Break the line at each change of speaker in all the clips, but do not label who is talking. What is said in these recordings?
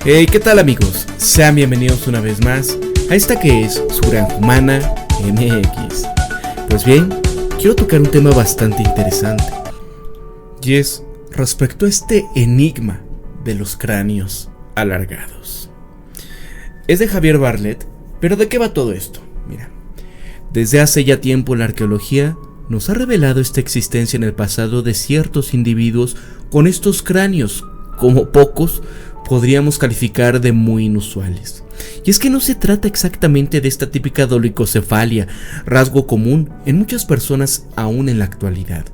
Hey, ¿qué tal amigos? Sean bienvenidos una vez más a esta que es su Granja Humana MX. Pues bien, quiero tocar un tema bastante interesante, y es respecto a este enigma de los cráneos alargados. Es de Javier Bartlett, pero ¿de qué va todo esto? Mira, desde hace ya tiempo la arqueología nos ha revelado esta existencia en el pasado de ciertos individuos con estos cráneos, como pocos podríamos calificar de muy inusuales. Y es que no se trata exactamente de esta típica dolicocefalia, rasgo común en muchas personas aún en la actualidad,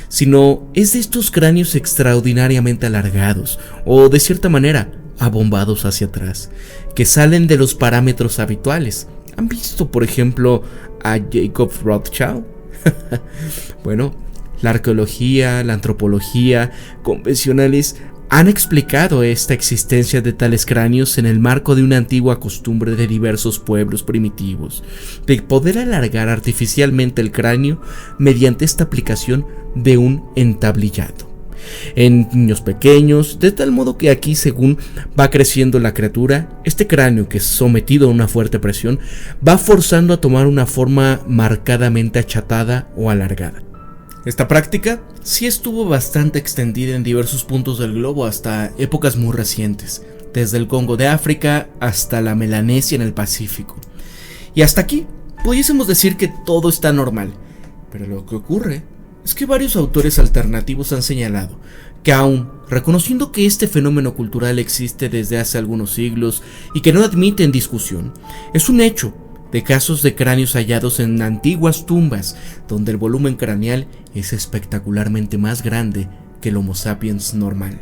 sino es de estos cráneos extraordinariamente alargados, o de cierta manera, abombados hacia atrás, que salen de los parámetros habituales. ¿Han visto, por ejemplo, a Jacob Rothschild? Bueno, la arqueología, la antropología convencionales han explicado esta existencia de tales cráneos en el marco de una antigua costumbre de diversos pueblos primitivos, de poder alargar artificialmente el cráneo mediante esta aplicación de un entablillado en niños pequeños, de tal modo que aquí, según va creciendo la criatura, este cráneo, que es sometido a una fuerte presión, va forzando a tomar una forma marcadamente achatada o alargada. Esta práctica sí estuvo bastante extendida en diversos puntos del globo hasta épocas muy recientes, desde el Congo de África hasta la Melanesia en el Pacífico. Y hasta aquí pudiésemos decir que todo está normal, pero lo que ocurre es que varios autores alternativos han señalado que aún reconociendo que este fenómeno cultural existe desde hace algunos siglos y que no admiten discusión, es un hecho de casos de cráneos hallados en antiguas tumbas donde el volumen craneal es espectacularmente más grande que el Homo sapiens normal,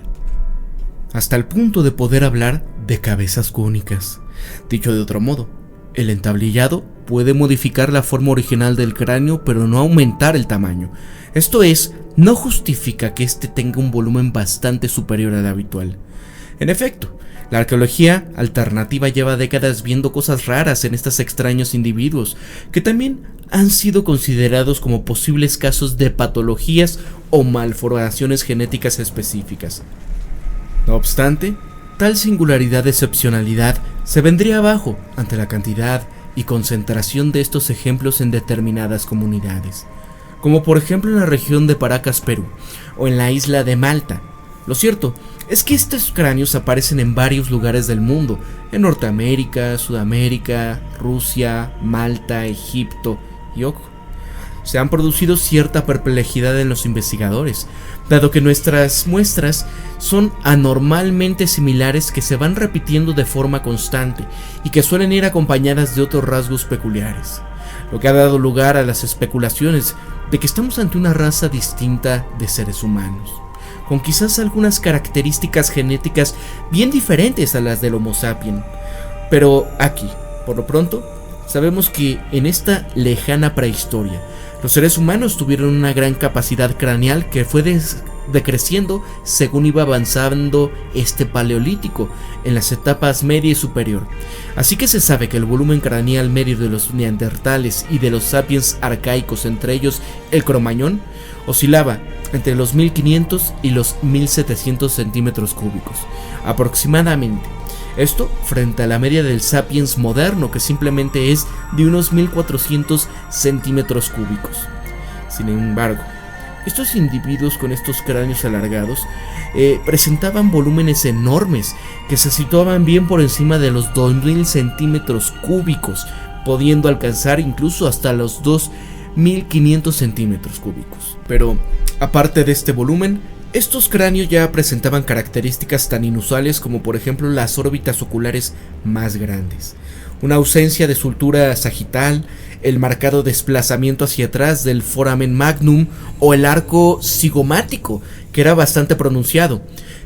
hasta el punto de poder hablar de cabezas cónicas. Dicho de otro modo, el entablillado puede modificar la forma original del cráneo pero no aumentar el tamaño. Esto es, no justifica que este tenga un volumen bastante superior al habitual. En efecto, la arqueología alternativa lleva décadas viendo cosas raras en estos extraños individuos, que también han sido considerados como posibles casos de patologías o malformaciones genéticas específicas. No obstante, tal singularidad de excepcionalidad se vendría abajo ante la cantidad y concentración de estos ejemplos en determinadas comunidades, como por ejemplo en la región de Paracas, Perú, o en la isla de Malta. Lo cierto es que estos cráneos aparecen en varios lugares del mundo, en Norteamérica, Sudamérica, Rusia, Malta, Egipto y ojo, se han producido cierta perplejidad en los investigadores, dado que nuestras muestras son anormalmente similares que se van repitiendo de forma constante y que suelen ir acompañadas de otros rasgos peculiares, lo que ha dado lugar a las especulaciones de que estamos ante una raza distinta de seres humanos, con quizás algunas características genéticas bien diferentes a las del Homo sapiens. Pero aquí, por lo pronto, sabemos que en esta lejana prehistoria, los seres humanos tuvieron una gran capacidad craneal que fue decreciendo según iba avanzando este paleolítico en las etapas media y superior. Así que se sabe que el volumen craneal medio de los neandertales y de los sapiens arcaicos, entre ellos el cromañón, oscilaba entre los 1500 y los 1700 centímetros cúbicos, aproximadamente. Esto frente a la media del sapiens moderno, que simplemente es de unos 1400 centímetros cúbicos. Sin embargo, estos individuos con estos cráneos alargados presentaban volúmenes enormes que se situaban bien por encima de los 2000 centímetros cúbicos, pudiendo alcanzar incluso hasta los 2500 centímetros cúbicos. Pero aparte de este volumen, estos cráneos ya presentaban características tan inusuales como por ejemplo las órbitas oculares más grandes, una ausencia de sutura sagital, el marcado desplazamiento hacia atrás del foramen magnum o el arco cigomático, que era bastante pronunciado.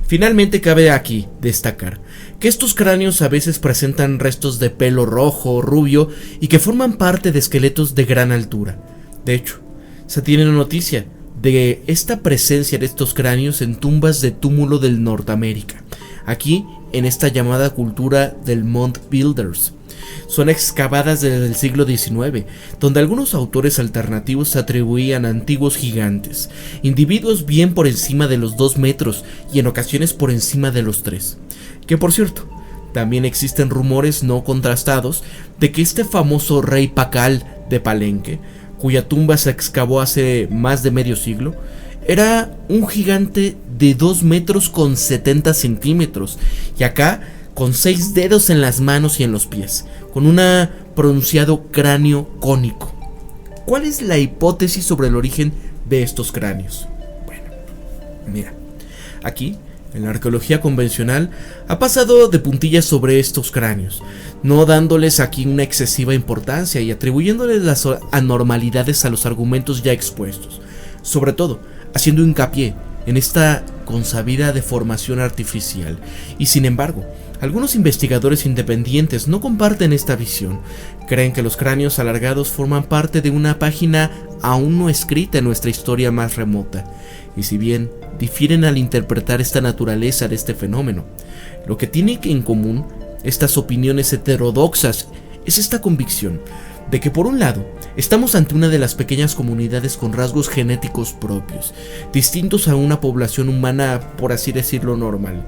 Finalmente cabe aquí destacar que estos cráneos a veces presentan restos de pelo rojo o rubio y que forman parte de esqueletos de gran altura. De hecho, se tiene noticia de esta presencia de estos cráneos en tumbas de túmulo del Norteamérica, aquí en esta llamada cultura del Mound Builders. Son excavadas desde el siglo XIX, donde algunos autores alternativos se atribuían a antiguos gigantes, individuos bien por encima de los 2 metros y en ocasiones por encima de los 3, que por cierto, También existen rumores no contrastados de que este famoso rey Pacal de Palenque, cuya tumba se excavó hace más de medio siglo, era un gigante de 2 metros con 70 centímetros y acá con 6 dedos en las manos y en los pies, con un pronunciado cráneo cónico. ¿Cuál es la hipótesis sobre el origen de estos cráneos? Bueno, mira, aquí en la arqueología convencional ha pasado de puntillas sobre estos cráneos, no dándoles aquí una excesiva importancia y atribuyéndoles las anormalidades a los argumentos ya expuestos, sobre todo haciendo hincapié en esta consabida deformación artificial. Y sin embargo, algunos investigadores independientes no comparten esta visión. Creen que los cráneos alargados forman parte de una página aún no escrita en nuestra historia más remota. Y si bien difieren al interpretar esta naturaleza de este fenómeno, lo que tiene en común estas opiniones heterodoxas es esta convicción de que, por un lado, estamos ante una de las pequeñas comunidades con rasgos genéticos propios, distintos a una población humana, por así decirlo, normal,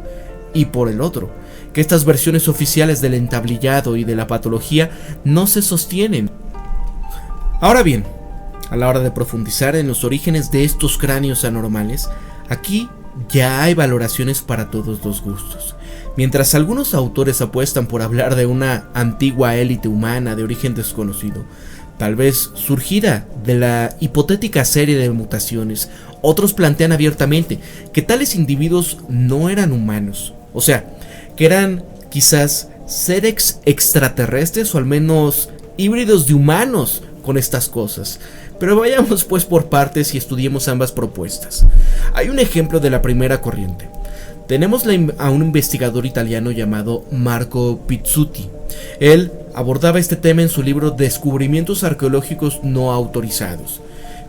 y por el otro, que estas versiones oficiales del entablillado y de la patología no se sostienen. Ahora bien, a la hora de profundizar en los orígenes de estos cráneos anormales, aquí ya hay valoraciones para todos los gustos. Mientras algunos autores apuestan por hablar de una antigua élite humana de origen desconocido, tal vez surgida de la hipotética serie de mutaciones, otros plantean abiertamente que tales individuos no eran humanos, o sea, que eran quizás seres extraterrestres o al menos híbridos de humanos con estas cosas. Pero vayamos pues por partes y estudiemos ambas propuestas. Hay un ejemplo de la primera corriente. Tenemos a un investigador italiano llamado Marco Pizzuti. Él abordaba este tema en su libro Descubrimientos arqueológicos no autorizados.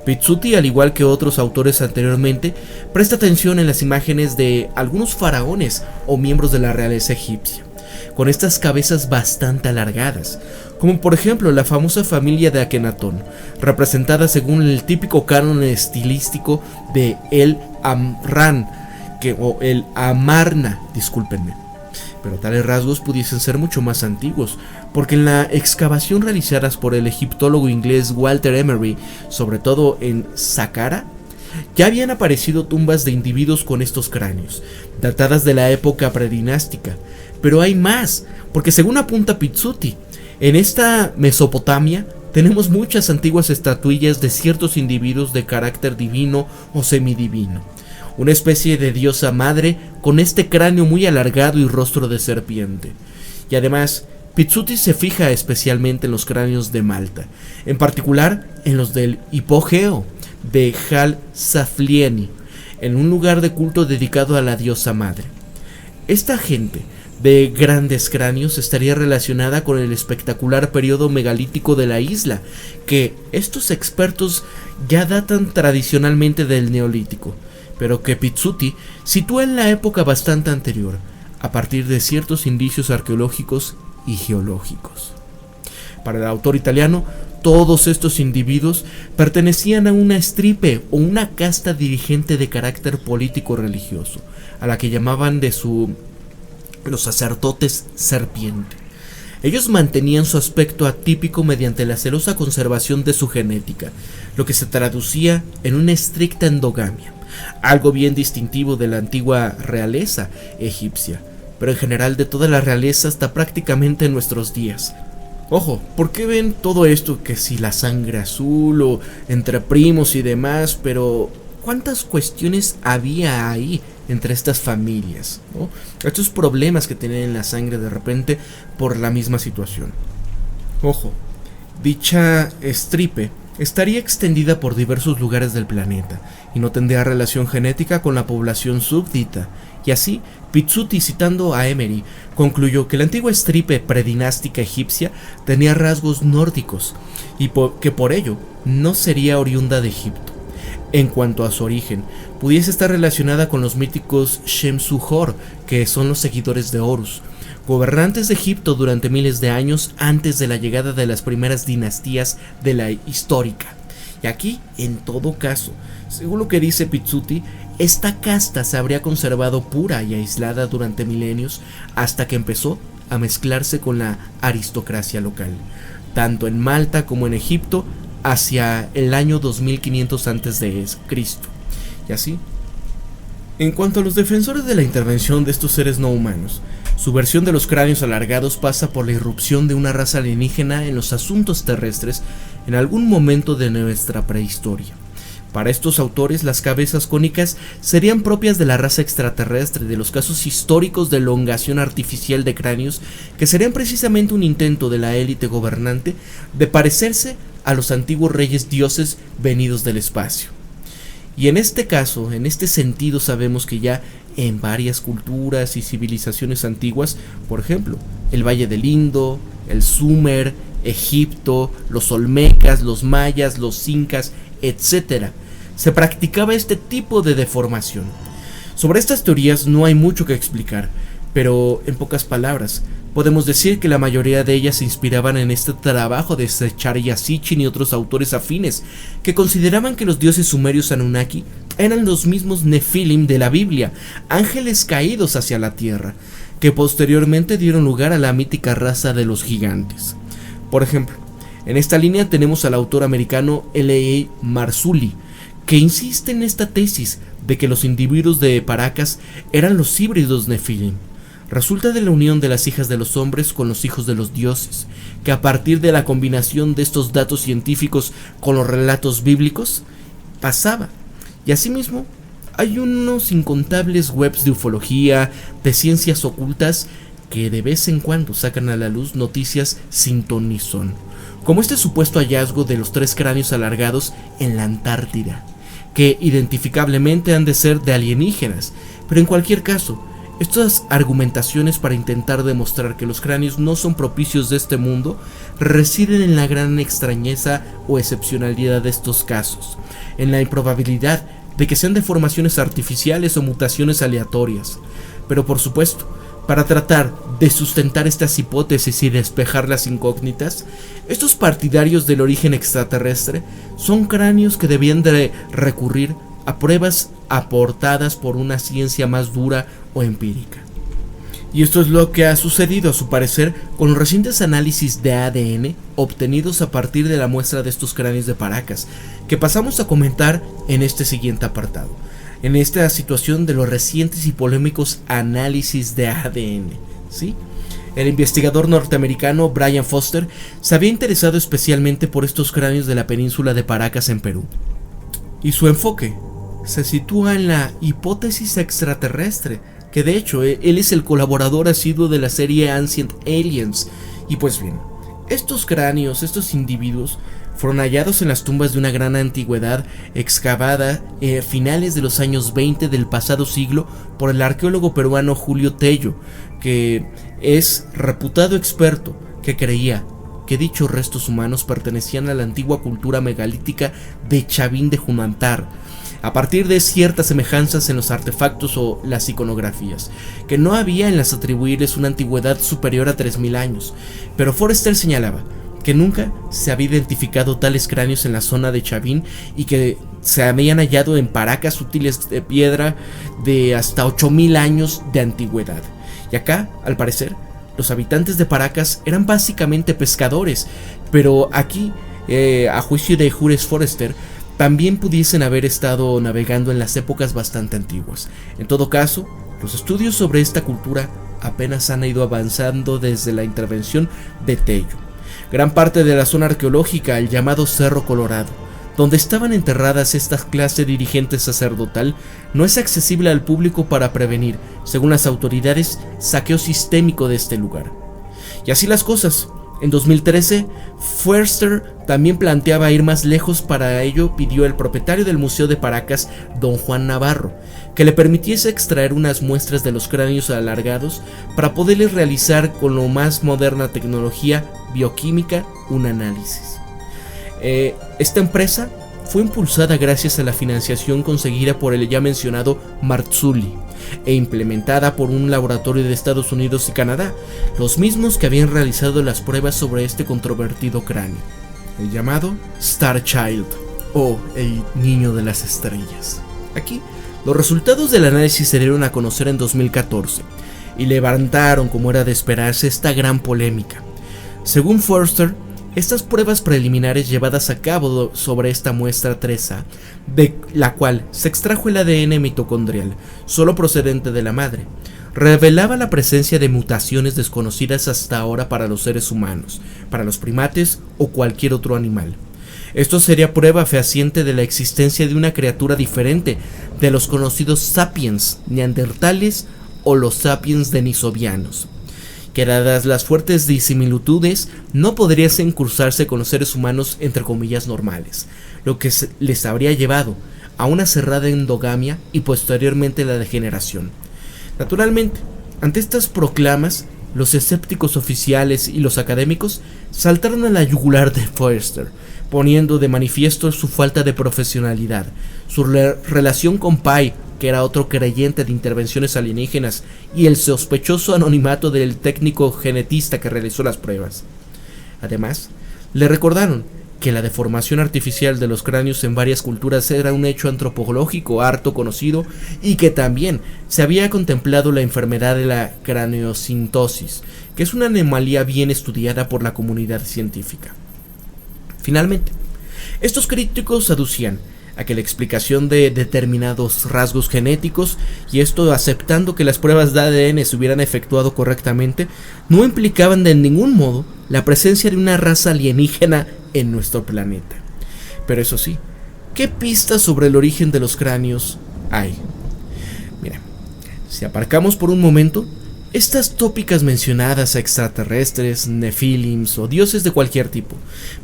Pizzuti, al igual que otros autores anteriormente, presta atención en las imágenes de algunos faraones o miembros de la realeza egipcia, con estas cabezas bastante alargadas, como por ejemplo la famosa familia de Akenatón, representada según el típico canon estilístico de el Amran, o el Amarna, discúlpenme. Pero tales rasgos pudiesen ser mucho más antiguos, porque en la excavación realizadas por el egiptólogo inglés Walter Emery, sobre todo en Saqqara, ya habían aparecido tumbas de individuos con estos cráneos, datadas de la época predinástica. Pero hay más, porque según apunta Pizzuti, en esta Mesopotamia tenemos muchas antiguas estatuillas de ciertos individuos de carácter divino o semidivino, una especie de diosa madre con este cráneo muy alargado y rostro de serpiente. Y además, Pizzuti se fija especialmente en los cráneos de Malta, en particular en los del hipogeo de Hal-Saflieni, en un lugar de culto dedicado a la diosa madre. Esta gente de grandes cráneos estaría relacionada con el espectacular periodo megalítico de la isla, que estos expertos ya datan tradicionalmente del Neolítico, pero que Pizzuti sitúa en la época bastante anterior, a partir de ciertos indicios arqueológicos y geológicos. Para el autor italiano, todos estos individuos pertenecían a una estirpe o una casta dirigente de carácter político-religioso, a la que llamaban los sacerdotes serpiente. Ellos mantenían su aspecto atípico mediante la celosa conservación de su genética, lo que se traducía en una estricta endogamia, algo bien distintivo de la antigua realeza egipcia, pero en general de toda la realeza hasta prácticamente en nuestros días. Ojo, ¿por qué ven todo esto que si la sangre azul o entre primos y demás? Pero ¿cuántas cuestiones había ahí entre estas familias, ¿no? Estos problemas que tenían en la sangre de repente por la misma situación. Ojo, dicha estirpe estaría extendida por diversos lugares del planeta y no tendría relación genética con la población súbdita, y así Pizzuti, citando a Emery, concluyó que la antigua estirpe predinástica egipcia tenía rasgos nórdicos y que por ello no sería oriunda de Egipto. En cuanto a su origen, pudiese estar relacionada con los míticos Shemsu-Hor, que son los seguidores de Horus, gobernantes de Egipto durante miles de años antes de la llegada de las primeras dinastías de la histórica. Y aquí, en todo caso, según lo que dice Pizzuti, esta casta se habría conservado pura y aislada durante milenios hasta que empezó a mezclarse con la aristocracia local, tanto en Malta como en Egipto, hacia el año 2500 a.C. Y así. En cuanto a los defensores de la intervención de estos seres no humanos, su versión de los cráneos alargados pasa por la irrupción de una raza alienígena en los asuntos terrestres en algún momento de nuestra prehistoria. Para estos autores, las cabezas cónicas serían propias de la raza extraterrestre, de los casos históricos de elongación artificial de cráneos, que serían precisamente un intento de la élite gobernante de parecerse a los antiguos reyes dioses venidos del espacio. Y en este caso, en este sentido, sabemos que ya en varias culturas y civilizaciones antiguas, por ejemplo, el Valle del Indo, el Sumer, Egipto, los olmecas, los mayas, los incas, etc., se practicaba este tipo de deformación. Sobre estas teorías no hay mucho que explicar, pero en pocas palabras, podemos decir que la mayoría de ellas se inspiraban en este trabajo de Zecharia Sitchin y otros autores afines, que consideraban que los dioses sumerios Anunnaki eran los mismos Nefilim de la Biblia, ángeles caídos hacia la tierra, que posteriormente dieron lugar a la mítica raza de los gigantes. Por ejemplo, en esta línea tenemos al autor americano L.A. Marzulli, que insiste en esta tesis de que los individuos de Paracas eran los híbridos Nefilim. Resulta de la unión de las hijas de los hombres con los hijos de los dioses, que a partir de la combinación de estos datos científicos con los relatos bíblicos, pasaba. Y asimismo, hay unos incontables webs de ufología, de ciencias ocultas, que de vez en cuando sacan a la luz noticias sin ton ni son, como este supuesto hallazgo de los 3 cráneos alargados en la Antártida, que identificablemente han de ser de alienígenas, pero en cualquier caso, estas argumentaciones para intentar demostrar que los cráneos no son propicios de este mundo residen en la gran extrañeza o excepcionalidad de estos casos, en la improbabilidad de que sean deformaciones artificiales o mutaciones aleatorias. Pero por supuesto, para tratar de sustentar estas hipótesis y despejar las incógnitas, estos partidarios del origen extraterrestre son cráneos que debían de recurrir a pruebas aportadas por una ciencia más dura o empírica. Y esto es lo que ha sucedido, a su parecer, con los recientes análisis de ADN obtenidos a partir de la muestra de estos cráneos de Paracas, que pasamos a comentar en este siguiente apartado. En esta situación de los recientes y polémicos análisis de ADN, ¿sí? El investigador norteamericano Brian Foster se había interesado especialmente por estos cráneos de la península de Paracas en Perú, y su enfoque se sitúa en la hipótesis extraterrestre, que de hecho él es el colaborador asiduo de la serie Ancient Aliens. Y pues bien, estos cráneos, estos individuos, fueron hallados en las tumbas de una gran antigüedad excavada a finales de los años 20 del pasado siglo por el arqueólogo peruano Julio Tello, que es reputado experto, que creía que dichos restos humanos pertenecían a la antigua cultura megalítica de Chavín de Jumantar, a partir de ciertas semejanzas en los artefactos o las iconografías, que no había en las atribuibles una antigüedad superior a 3000 años, pero Forrester señalaba que nunca se había identificado tales cráneos en la zona de Chavín y que se habían hallado en Paracas útiles de piedra de hasta 8000 años de antigüedad. Y acá, al parecer, los habitantes de Paracas eran básicamente pescadores, pero aquí, a juicio de Jules Forrester, también pudiesen haber estado navegando en las épocas bastante antiguas. En todo caso, los estudios sobre esta cultura apenas han ido avanzando desde la intervención de Tello. Gran parte de la zona arqueológica, el llamado Cerro Colorado, donde estaban enterradas esta clase dirigente sacerdotal, no es accesible al público para prevenir, según las autoridades, saqueo sistémico de este lugar. Y así las cosas. En 2013, Forster también planteaba ir más lejos. Para ello pidió al propietario del Museo de Paracas, don Juan Navarro, que le permitiese extraer unas muestras de los cráneos alargados para poderles realizar con lo más moderna tecnología bioquímica un análisis. Esta empresa fue impulsada gracias a la financiación conseguida por el ya mencionado Marzulli e implementada por un laboratorio de Estados Unidos y Canadá, los mismos que habían realizado las pruebas sobre este controvertido cráneo, el llamado Star Child o el niño de las estrellas. Aquí, los resultados del análisis se dieron a conocer en 2014. y levantaron, como era de esperarse, esta gran polémica. Según Forster, estas pruebas preliminares llevadas a cabo sobre esta muestra 3A, de la cual se extrajo el ADN mitocondrial, solo procedente de la madre, revelaba la presencia de mutaciones desconocidas hasta ahora para los seres humanos, para los primates o cualquier otro animal. Esto sería prueba fehaciente de la existencia de una criatura diferente de los conocidos sapiens neandertales o los sapiens denisovianos, que dadas las fuertes disimilitudes no podrían cruzarse con los seres humanos entre comillas normales, lo que les habría llevado a una cerrada endogamia y posteriormente la degeneración. Naturalmente, ante estas proclamas, los escépticos oficiales y los académicos saltaron a la yugular de Forster, poniendo de manifiesto su falta de profesionalidad, su relación con Pai, que era otro creyente de intervenciones alienígenas, y el sospechoso anonimato del técnico genetista que realizó las pruebas. Además, le recordaron que la deformación artificial de los cráneos en varias culturas era un hecho antropológico harto conocido y que también se había contemplado la enfermedad de la craneosintosis, que es una anomalía bien estudiada por la comunidad científica. Finalmente, estos críticos aducían a que la explicación de determinados rasgos genéticos, y esto aceptando que las pruebas de ADN se hubieran efectuado correctamente, no implicaban de ningún modo la presencia de una raza alienígena en nuestro planeta. Pero eso sí, ¿qué pistas sobre el origen de los cráneos hay? Mira, si aparcamos por un momento estas tópicas mencionadas a extraterrestres, nefilims o dioses de cualquier tipo,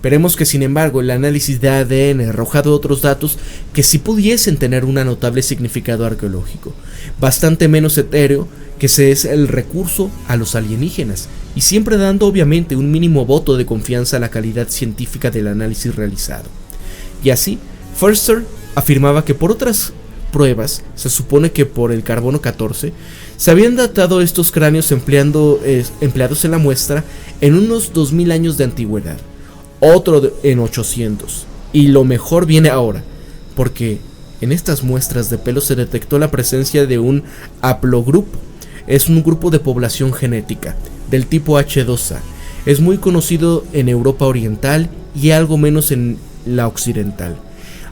veremos que sin embargo el análisis de ADN ha arrojado otros datos que sí pudiesen tener un notable significado arqueológico, bastante menos etéreo que es el recurso a los alienígenas, y siempre dando obviamente un mínimo voto de confianza a la calidad científica del análisis realizado. Y así, Forster afirmaba que por otras pruebas, se supone que por el carbono 14, se habían datado estos cráneos empleados en la muestra en unos 2000 años de antigüedad, otro en 800, y lo mejor viene ahora, porque en estas muestras de pelo se detectó la presencia de un haplogrupo. Es un grupo de población genética del tipo H2A, es muy conocido en Europa Oriental y algo menos en la Occidental.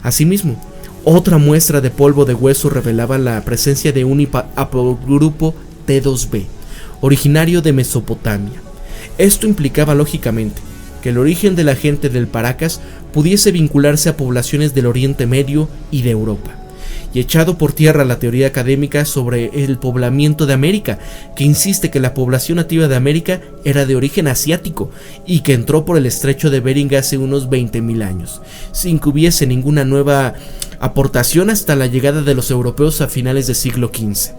Asimismo, otra muestra de polvo de hueso revelaba la presencia de un haplogrupo T2b, originario de Mesopotamia. Esto implicaba lógicamente que el origen de la gente del Paracas pudiese vincularse a poblaciones del Oriente Medio y de Europa, y echado por tierra la teoría académica sobre el poblamiento de América, que insiste que la población nativa de América era de origen asiático y que entró por el estrecho de Bering hace unos 20.000 años, sin que hubiese ninguna nueva aportación hasta la llegada de los europeos a finales del siglo XV.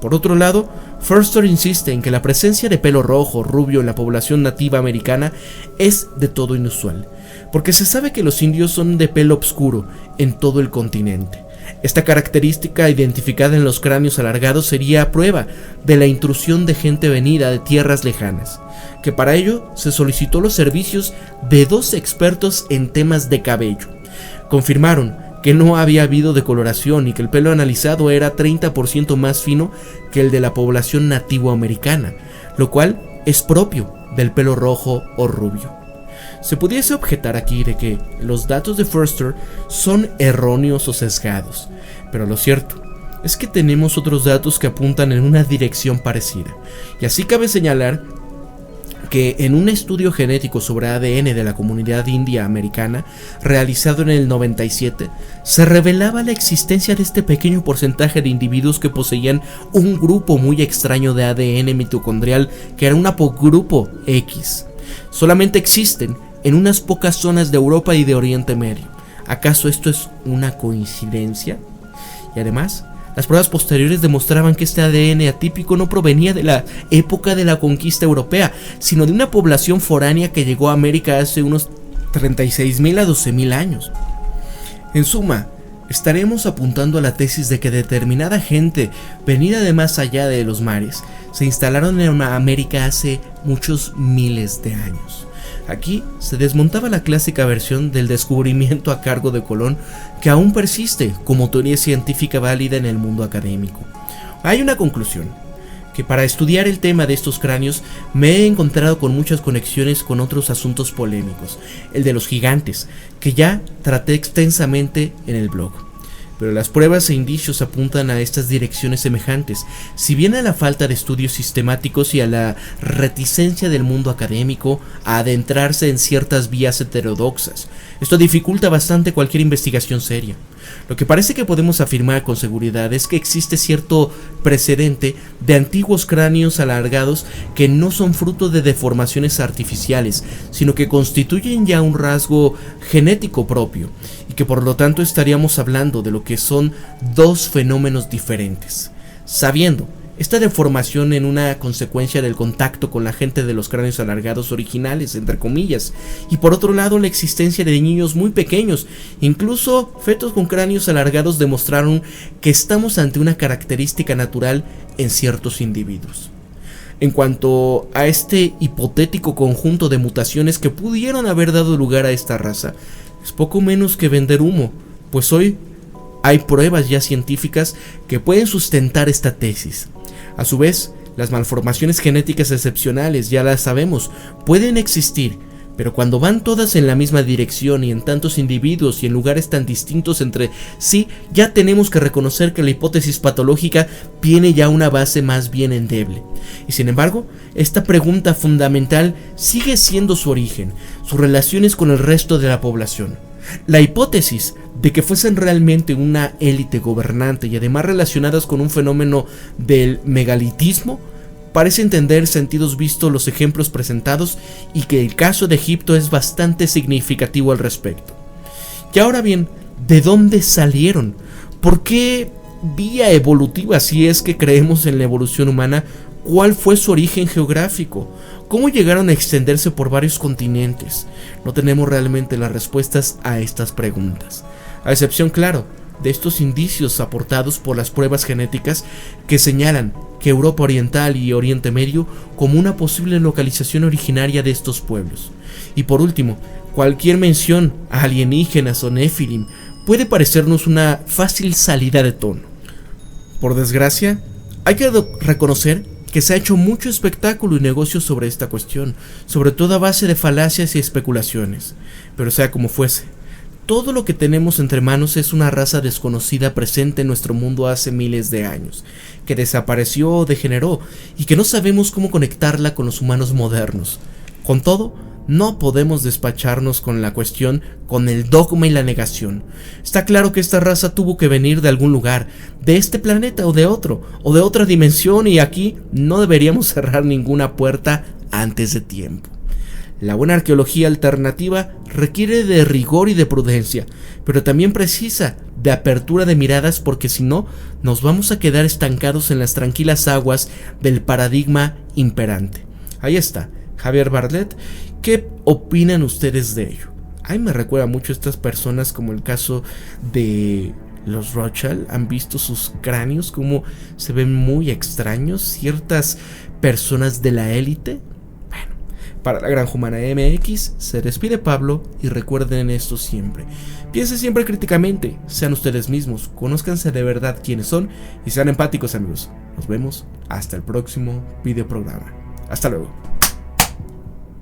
Por otro lado, Forster insiste en que la presencia de pelo rojo o rubio en la población nativa americana es de todo inusual, porque se sabe que los indios son de pelo oscuro en todo el continente. Esta característica identificada en los cráneos alargados sería prueba de la intrusión de gente venida de tierras lejanas, que para ello se solicitó los servicios de 2 expertos en temas de cabello. Confirmaron que no había habido decoloración y que el pelo analizado era 30% más fino que el de la población nativoamericana, lo cual es propio del pelo rojo o rubio. Se pudiese objetar aquí de que los datos de Forster son erróneos o sesgados, pero lo cierto es que tenemos otros datos que apuntan en una dirección parecida, y así cabe señalar que en un estudio genético sobre ADN de la comunidad india americana realizado en el 97 se revelaba la existencia de este pequeño porcentaje de individuos que poseían un grupo muy extraño de ADN mitocondrial que era un apogrupo X. Solamente existen en unas pocas zonas de Europa y de Oriente Medio. ¿Acaso esto es una coincidencia? Y además, las pruebas posteriores demostraban que este ADN atípico no provenía de la época de la conquista europea, sino de una población foránea que llegó a América hace unos 36.000 a 12.000 años. En suma, estaremos apuntando a la tesis de que determinada gente venida de más allá de los mares se instalaron en América hace muchos miles de años. Aquí se desmontaba la clásica versión del descubrimiento a cargo de Colón, que aún persiste como teoría científica válida en el mundo académico. Hay una conclusión, que para estudiar el tema de estos cráneos me he encontrado con muchas conexiones con otros asuntos polémicos, el de los gigantes, que ya traté extensamente en el blog. Pero las pruebas e indicios apuntan a estas direcciones semejantes, si bien a la falta de estudios sistemáticos y a la reticencia del mundo académico a adentrarse en ciertas vías heterodoxas. Esto dificulta bastante cualquier investigación seria. Lo que parece que podemos afirmar con seguridad es que existe cierto precedente de antiguos cráneos alargados que no son fruto de deformaciones artificiales, sino que constituyen ya un rasgo genético propio, y que por lo tanto estaríamos hablando de lo que son dos fenómenos diferentes. Sabiendo esta deformación en una consecuencia del contacto con la gente de los cráneos alargados originales, entre comillas, y por otro lado la existencia de niños muy pequeños, incluso fetos con cráneos alargados demostraron que estamos ante una característica natural en ciertos individuos. En cuanto a este hipotético conjunto de mutaciones que pudieron haber dado lugar a esta raza, es poco menos que vender humo, pues hoy hay pruebas ya científicas que pueden sustentar esta tesis. A su vez, las malformaciones genéticas excepcionales, ya las sabemos, pueden existir, pero cuando van todas en la misma dirección y en tantos individuos y en lugares tan distintos entre sí, ya tenemos que reconocer que la hipótesis patológica tiene ya una base más bien endeble. Y sin embargo, esta pregunta fundamental sigue siendo su origen, sus relaciones con el resto de la población. La hipótesis de que fuesen realmente una élite gobernante y además relacionadas con un fenómeno del megalitismo parece entender sentidos vistos los ejemplos presentados, y que el caso de Egipto es bastante significativo al respecto. Y ahora bien, ¿de dónde salieron? ¿Por qué vía evolutiva, si es que creemos en la evolución humana? ¿Cuál fue su origen geográfico? ¿Cómo llegaron a extenderse por varios continentes? No tenemos realmente las respuestas a estas preguntas, a excepción, claro, de estos indicios aportados por las pruebas genéticas que señalan que Europa Oriental y Oriente Medio como una posible localización originaria de estos pueblos. Y por último, cualquier mención a alienígenas o Nephilim puede parecernos una fácil salida de tono. Por desgracia, hay que reconocer que se ha hecho mucho espectáculo y negocio sobre esta cuestión, sobre todo a base de falacias y especulaciones. Pero sea como fuese, todo lo que tenemos entre manos es una raza desconocida presente en nuestro mundo hace miles de años, que desapareció o degeneró y que no sabemos cómo conectarla con los humanos modernos. Con todo, no podemos despacharnos con la cuestión con el dogma y la negación. Está claro que esta raza tuvo que venir de algún lugar, de este planeta o de otra dimensión, y aquí no deberíamos cerrar ninguna puerta antes de tiempo. La buena arqueología alternativa requiere de rigor y de prudencia, pero también precisa de apertura de miradas, porque si no, nos vamos a quedar estancados en las tranquilas aguas del paradigma imperante. Ahí está, Javier Bartlett. ¿Qué opinan ustedes de ello? Ay, me recuerda mucho a estas personas, como el caso de los Rothschild. ¿Han visto sus cráneos? Cómo se ven muy extraños ciertas personas de la élite. Bueno, para la Granja Humana MX se despide Pablo, y recuerden esto siempre: piensen siempre críticamente, sean ustedes mismos, conózcanse de verdad quiénes son y sean empáticos, amigos. Nos vemos hasta el próximo videoprograma. Hasta luego.